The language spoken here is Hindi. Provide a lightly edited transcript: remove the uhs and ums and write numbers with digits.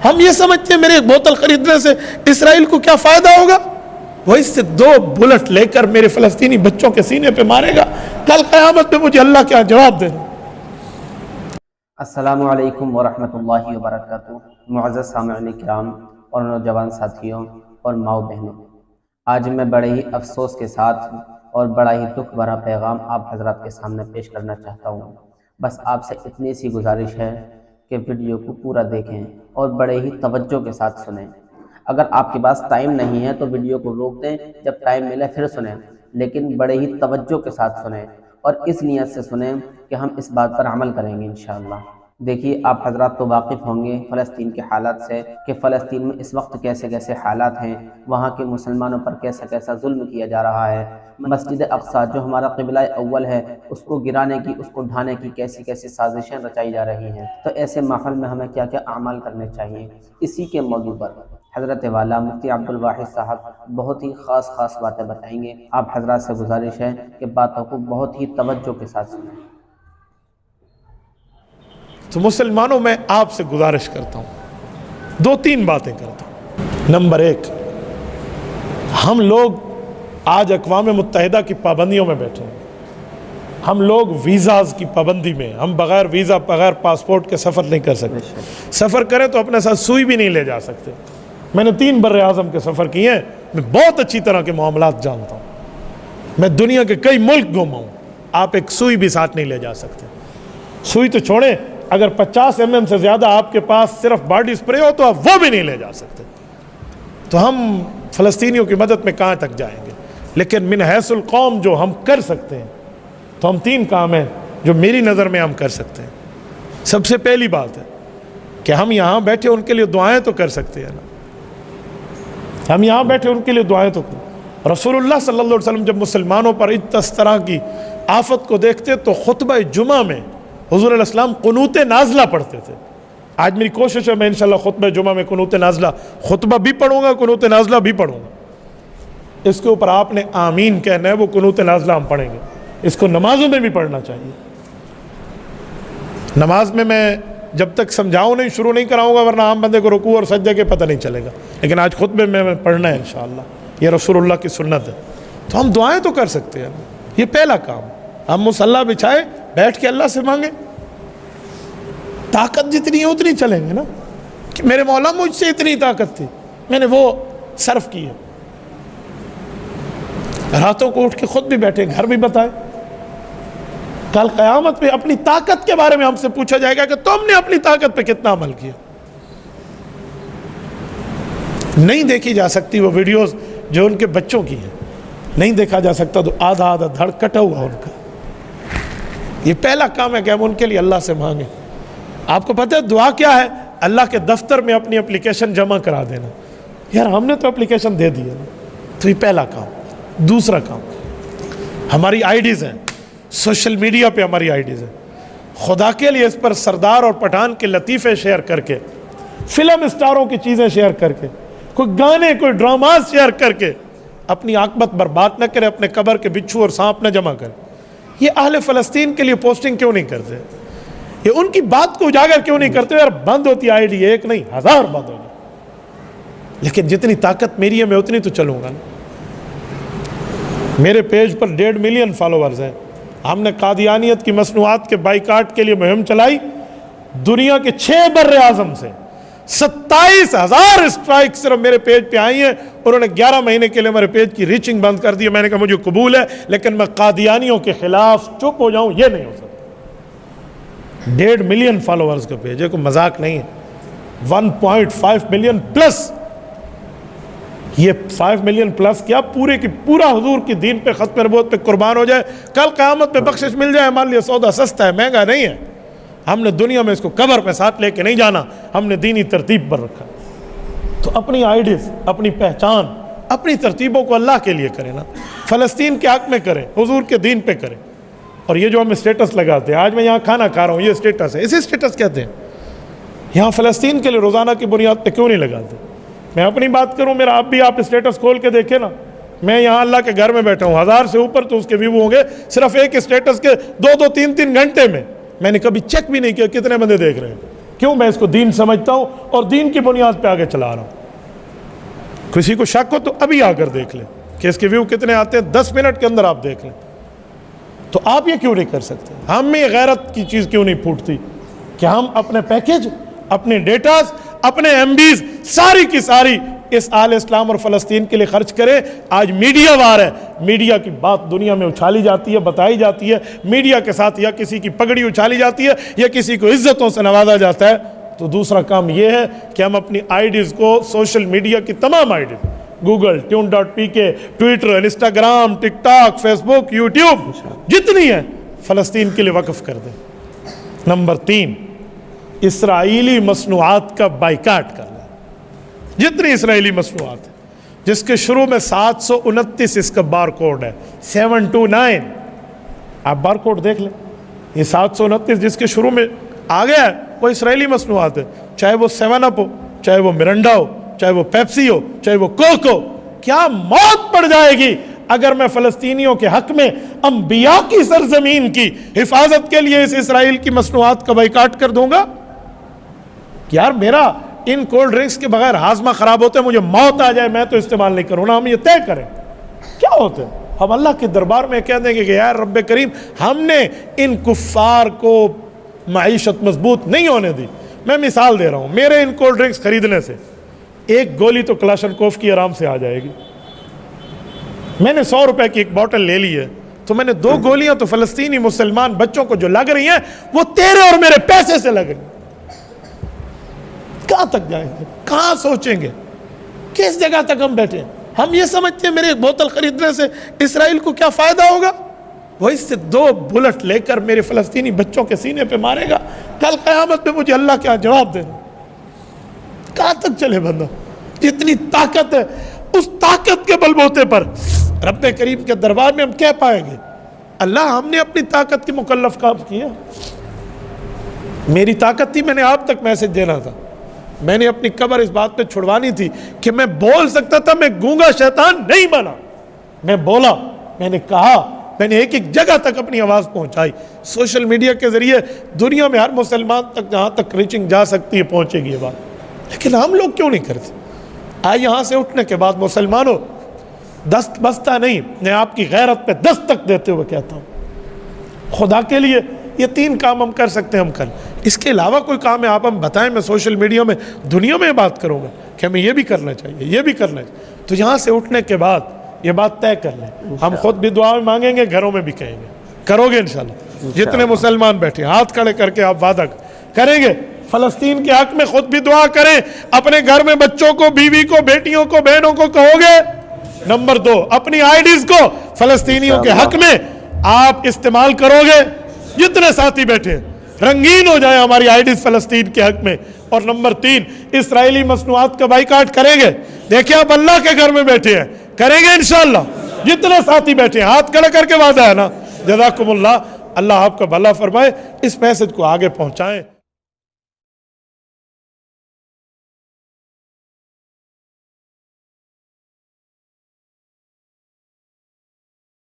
हम ये समझते हैं मेरे एक बोतल खरीदने से इसराइल को क्या फ़ायदा होगा। वो इससे 2 बुलेट लेकर मेरे फ़लस्तीनी बच्चों के सीने पे मारेगा, कल क़यामत में मुझे अल्लाह क्या जवाब देगा। अस्सलामु अलैकुम वरहमतुल्लाहि वबरकातुहू। मुअज़्ज़ज़ सामिईन किराम और नौजवान साथियों और माओ बहनों, आज मैं बड़े ही अफसोस के साथ और बड़ा ही दुख भरा पैगाम आप हज़रात के सामने पेश करना चाहता हूँ। बस आपसे इतनी सी गुजारिश है कि वीडियो को पूरा देखें और बड़े ही तवज्जो के साथ सुनें। अगर आपके पास टाइम नहीं है तो वीडियो को रोक दें, जब टाइम मिले फिर सुनें, लेकिन बड़े ही तवज्जो के साथ सुनें और इस नीयत से सुनें कि हम इस बात पर अमल करेंगे इंशाअल्लाह। देखिए, आप हजरात तो वाकिफ़ होंगे फ़लस्तीन के हालात से कि फ़लस्तीन में इस वक्त कैसे कैसे हालात हैं, वहाँ के मुसलमानों पर कैसा कैसा जुल्म किया जा रहा है। मस्जिद अक़सा जो हमारा क़िबला अव्वल है उसको गिराने की, उसको ढाने की कैसी कैसी साजिशें रचाई जा रही हैं। तो ऐसे माहौल में हमें क्या क्या अमाल करने चाहिए, इसी के मौजू पर हज़रत वाला मुफ्ती अब्दुल वाहिद साहब बहुत ही ख़ास बातें बताएंगे। आप हजरात से गुजारिश है कि बातों को बहुत ही तवज्जो के साथ सुनें। तो मुसलमानों में आपसे गुजारिश करता हूँ, 2-3 बातें करता हूँ। नंबर 1, हम लोग आज अक़वाम मुत्तहिदा की पाबंदियों में बैठे हैं। हम लोग वीज़ाज़ की पाबंदी में, हम बग़ैर वीज़ा बग़ैर पासपोर्ट के सफ़र नहीं कर सकते। सफ़र करें तो अपने साथ सुई भी नहीं ले जा सकते। मैंने 3 बर्रे आज़म के सफ़र किए हैं, मैं बहुत अच्छी तरह के मामलात जानता हूँ। मैं दुनिया के कई मुल्क घूमा हूँ, आप एक सुई भी साथ नहीं ले जा सकते। सुई तो छोड़ें, अगर 50 mm से ज़्यादा आपके पास सिर्फ बॉडी स्प्रे हो तो आप वो भी नहीं ले जा सकते। तो हम फ़लस्तीनियों की मदद में कहाँ तक जाएंगे। लेकिन मिन हैसुल कौम जो हम कर सकते हैं, तो हम 3 काम हैं जो मेरी नज़र में हम कर सकते हैं। सबसे पहली बात है कि हम यहाँ बैठे उनके लिए दुआएं तो कर सकते हैं ना। हम यहाँ बैठे उनके लिए दुआएं तो कर। रसूलुल्लाह सल्लल्लाहु अलैहि वसल्लम जब मुसलमानों पर इस तरह की आफत को देखते तो खुतबा जुमा में हुज़ूर अलैहिस्सलाम कुनूत नाज़िला पढ़ते थे। आज मेरी कोशिश है मैं इंशाअल्लाह खुतबा जुमा में कुनूत नाज़िला खुतबा भी पढ़ूंगा, कुनूत नाज़िला भी पढ़ूंगा। इसके ऊपर आपने आमीन कहना है, वो कुनूत नाज़िला हम पढ़ेंगे। इसको नमाजों में भी पढ़ना चाहिए। नमाज में मैं जब तक समझाऊँ नहीं, शुरू नहीं कराऊंगा, वरना आम बंदे को रुकू और सज्जे के पता नहीं चलेगा। लेकिन आज खुतबे में पढ़ना है इंशाअल्लाह, ये रसूलुल्लाह की सुन्नत है। तो हम दुआएं तो कर सकते हैं। ये पहला काम, हम मुसल्ला बिछाए बैठ के अल्लाह से मांगे। ताकत जितनी है उतनी चलेंगे ना, कि मेरे मौला मुझसे इतनी ताकत थी, मैंने वो सर्फ की है। रातों को उठ के खुद भी बैठे, घर भी बताए। कल क़यामत पे अपनी ताकत के बारे में हमसे पूछा जाएगा कि तुमने अपनी ताकत पे कितना अमल किया। नहीं देखी जा सकती वो वीडियोस जो उनके बच्चों की हैं, नहीं देखा जा सकता, तो आधा आधा धड़ कटा हुआ उनका। ये पहला काम है कि हम उनके लिए अल्लाह से मांगे। आपको पता है दुआ क्या है? अल्लाह के दफ्तर में अपनी एप्लीकेशन जमा करा देना। यार हमने तो एप्लीकेशन दे दी है ना। तो ये पहला काम। दूसरा काम, हमारी आईडीज़ हैं, सोशल मीडिया पे हमारी आईडीज़ हैं। खुदा के लिए इस पर सरदार और पठान के लतीफ़े शेयर करके, फिल्म स्टारों की चीज़ें शेयर करके, कोई गाने कोई ड्रामाज शेयर करके अपनी आकबत बर्बाद न करे, अपने कब्र के बिच्छू और सांप न जमा करे। ये अहले फ़लस्तीन के लिए पोस्टिंग क्यों नहीं करते? ये उनकी बात को उजागर क्यों नहीं करते? यार बंद होती आईडी, एक नहीं 1000 बंद होगी। लेकिन जितनी ताकत मेरी है मैं उतनी तो चलूँगा ना। मेरे पेज पर 1.5 मिलियन फॉलोअर्स हैं। हमने कादियानियत की मसनूआत के बाइकाट के लिए मुहिम चलाई। दुनिया के 6 बर्रे आज़म से 27,000 स्ट्राइक सिर्फ मेरे पेज पे आई हैं। उन्होंने 11 महीने के लिए मेरे पेज की रीचिंग बंद कर दी। मैंने कहा मुझे कबूल है, लेकिन मैं कादियानियों के खिलाफ चुप हो जाऊं ये नहीं हो सकता। 1.5 मिलियन फॉलोअर्स का पेज है, कोई मजाक नहीं है। 1.5 मिलियन प्लस, ये 5 मिलियन प्लस क्या पूरे की पूरा हुजूर की दीन पे, खत्म नबूवत पे कुर्बान हो जाए, कल क़यामत में बख्शिश मिल जाए। हमारे लिए सौदा सस्ता है, महंगा नहीं है। हमने दुनिया में इसको कब्र पे साथ लेके नहीं जाना, हमने दीनी तरतीब पर रखा। तो अपनी आइडियाज़, अपनी पहचान, अपनी तरतीबों को अल्लाह के लिए करें ना, फ़लस्तीन के हक़ में करें, हुजूर के दीन पे करें। और ये जो हम स्टेटस लगाते हैं, आज मैं यहाँ खाना खा रहा हूँ, ये स्टेटस है, इसे स्टेटस कहते हैं। यहाँ फ़लस्तीन के लिए रोज़ाना की बुनियाद पर क्यों नहीं लगाते? मैं अपनी बात करूँ, मेरा आप स्टेटस खोल के देखें ना। मैं यहाँ अल्लाह के घर में बैठा हूँ, 1000 से ऊपर तो उसके व्यू होंगे सिर्फ एक स्टेटस के 2-2, 3-3 घंटे में। मैंने कभी चेक भी नहीं किया कितने बंदे देख रहे हैं। क्यों? मैं इसको दीन समझता हूं और दीन की बुनियाद पे आगे चला रहा हूं। किसी को शक हो तो अभी आकर देख लें कि इसके व्यू कितने आते हैं, 10 मिनट के अंदर आप देख लें। तो आप ये क्यों नहीं कर सकते? हम में गैरत की चीज़ क्यों नहीं फूटती कि हम अपने पैकेज, अपने डेटास, अपने एमबीज सारी की सारी इस आल इस्लाम और फ़लस्तीन के लिए खर्च करें। आज मीडिया वार है, मीडिया की बात दुनिया में उछाली जाती है, बताई जाती है, मीडिया के साथ या किसी की पगड़ी उछाली जाती है या किसी को इज्जतों से नवाजा जाता है। तो दूसरा काम यह है कि हम अपनी आईडीज़ को, सोशल मीडिया की तमाम IDs, Google, tune.pk, Twitter, Instagram, TikTok, Facebook, YouTube, जितनी है फ़लस्तीन के लिए वक्फ कर दें। नंबर 3, इसराइली मसनूआत का बाइकाट कर लें। जितनी इसराइली मसनूआत है जिसके शुरू में 729 इसका बार कोड है, 729, आप बार कोड देख लें। ये 729 जिसके शुरू में आ गया है वो इसराइली मसनूआत है, चाहे वो 7 अप हो, चाहे वो मिरंडा हो, चाहे वो पेप्सी हो, चाहे वो कोक हो। क्या मौत पड़ जाएगी अगर मैं फ़लस्तीनियों के हक में अंबिया की सरजमीन की हिफाजत के लिए इस इसराइल की मसनूआत का बाइकाट कर दूंगा? यार मेरा इन कोल्ड ड्रिंक्स के बगैर हाजमा खराब होते हैं, मुझे मौत आ जाए मैं तो इस्तेमाल नहीं करूँ ना। हम ये तय करें क्या होते हैं? हम अल्लाह के दरबार में कह देंगे कि यार रब्बे करीम, हमने इन कुफ्फार को मईशत मजबूत नहीं होने दी। मैं मिसाल दे रहा हूँ, मेरे इन कोल्ड ड्रिंक्स खरीदने से एक गोली तो क्लाशनकोफ की आराम से आ जाएगी। मैंने 100 रुपए की एक बोतल ले ली है, तो मैंने 2 गोलियां तो फ़लस्तीनी मुसलमान बच्चों को जो लग रही हैं वो तेरे और मेरे पैसे से लग रही। कहां तक जाएंगे? कहां सोचेंगे? किस जगह तक हम बैठे? हम ये समझते हैं मेरे एक बोतल खरीदने से इसराइल को क्या फायदा होगा? वो इससे 2 बुलेट लेकर मेरे फ़लस्तीनी बच्चों के सीने पे मारेगा, कल क़यामत में मुझे अल्लाह क्या जवाब देना? कहां तक चले बंदा? जितनी ताकत है उस ताकत के बलबूते पर रब्बे करीम के दरबार में हम कह पाएंगे अल्लाह हमने अपनी ताकत के मुकल्लफ काम किया। मेरी ताकत थी, मैंने आप तक मैसेज देना था, मैंने अपनी कब्र इस बात पे छुड़वानी थी कि मैं बोल सकता था, मैं गूंगा शैतान नहीं बना। मैं बोला, मैंने कहा, मैंने एक एक जगह तक अपनी आवाज़ पहुंचाई। सोशल मीडिया के ज़रिए दुनिया में हर मुसलमान तक जहाँ तक रीचिंग जा सकती है पहुँचेगी ये बात। लेकिन हम लोग क्यों नहीं करते? आज यहाँ से उठने के बाद मुसलमानों, दस्त बस्ता नहीं, मैं आपकी गैरत पे दस्तक देते हुए कहता हूँ, खुदा के लिए ये 3 काम हम कर सकते हैं, हम कर। इसके अलावा कोई काम है आप हम बताएं। मैं सोशल मीडिया में दुनिया में बात करूँगा कि हमें ये भी करना चाहिए, ये भी करना चाहिए। तो यहाँ से उठने के बाद ये बात तय कर लें, हम खुद भी दुआ में मांगेंगे, घरों में भी कहेंगे। करोगे इंशाल्लाह? जितने मुसलमान बैठे हाथ खड़े करके आप वादा करेंगे फ़लस्तीन के हक में खुद भी दुआ करें, अपने घर में बच्चों को, बीवी को, बेटियों को, बहनों को कहोगे। नंबर 2, अपनी आईडीज को फ़लस्तीनियों के हक में आप इस्तेमाल करोगे। जितने साथी बैठे रंगीन हो जाए हमारी आईडीज फ़लस्तीन के हक में। और नंबर 3, इसराइली मसनूआत का बाइकाट करेंगे। देखिए आप अल्लाह के घर में बैठे हैं, करेंगे इंशाल्लाह। जितने साथी बैठे हैं हाथ खड़े करके वादा है ना। जज़ाकुमुल्लाह, अल्लाह आपका भला फरमाए। इस मैसेज को आगे पहुंचाएं।